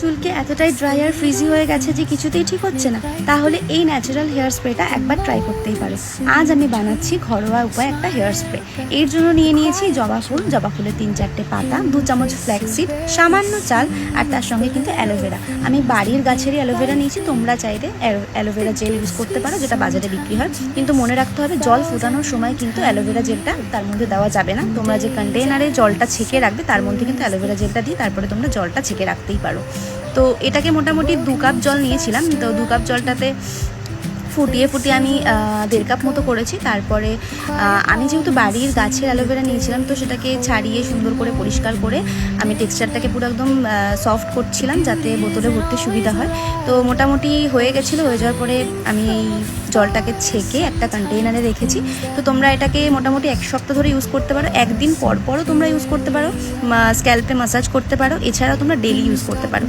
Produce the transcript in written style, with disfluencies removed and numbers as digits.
চুলকে এতটাই ড্রাই আর ফ্রিজি হয়ে গেছে যে কিছুতেই ঠিক হচ্ছে না, তাহলে এই ন্যাচারাল হেয়ার স্প্রেটা একবার ট্রাই করতেই পারো। আজ আমি বানাচ্ছি ঘরোয়া উপায়ে একটা হেয়ার স্প্রে। এর জন্য নিয়ে নিয়েছি জবা ফুলের 3-4টে পাতা, 2 চামচ ফ্ল্যাক্সিড, সামান্য চাল, আর তার সঙ্গে কিন্তু অ্যালোভেরা। আমি বাড়ির গাছেরই অ্যালোভেরা নিয়েছি, তোমরা চাইলে অ্যালোভেরা জেল ইউজ করতে পারো, যেটা বাজারে বিক্রি হয়। কিন্তু মনে রাখতে হবে জল ফোটানোর সময় কিন্তু অ্যালোভেরা জেলটা তার মধ্যে দেওয়া যাবে না। তোমরা যে কন্টেনারে জলটা ছেঁকে রাখবে তার মধ্যে কিন্তু অ্যালোভেরা জেলটা দিয়ে তারপরে তোমরা জলটা ছেঁকে রাখতেই পারো। তো এটাকে মোটামুটি 2 কাপ জল নিয়েছিলাম। তো 2 কাপ জলটাতে ফুটিয়ে আমি 1.5 কাপ মতো করেছি। তারপরে আমি যেহেতু বাড়ির গাছের অ্যালোভেরা নিয়েছিলাম, তো সেটাকে ছাড়িয়ে সুন্দর করে পরিষ্কার করে আমি টেক্সচারটাকে পুরো একদম সফট করছিলাম, যাতে বোতলে ভরতে সুবিধা হয়। তো মোটামুটি হয়ে গেছিলো। হয়ে যাওয়ার পরে আমি এই জলটাকে ছেঁকে একটা কন্টেইনারে রেখেছি। তো তোমরা এটাকে মোটামুটি 1 সপ্তাহ ধরে ইউজ করতে পারো। একদিন পরও তোমরা ইউজ করতে পারো, স্ক্যাল্পে ম্যাসাজ করতে পারো। এছাড়াও তোমরা ডেলি ইউজ করতে পারো।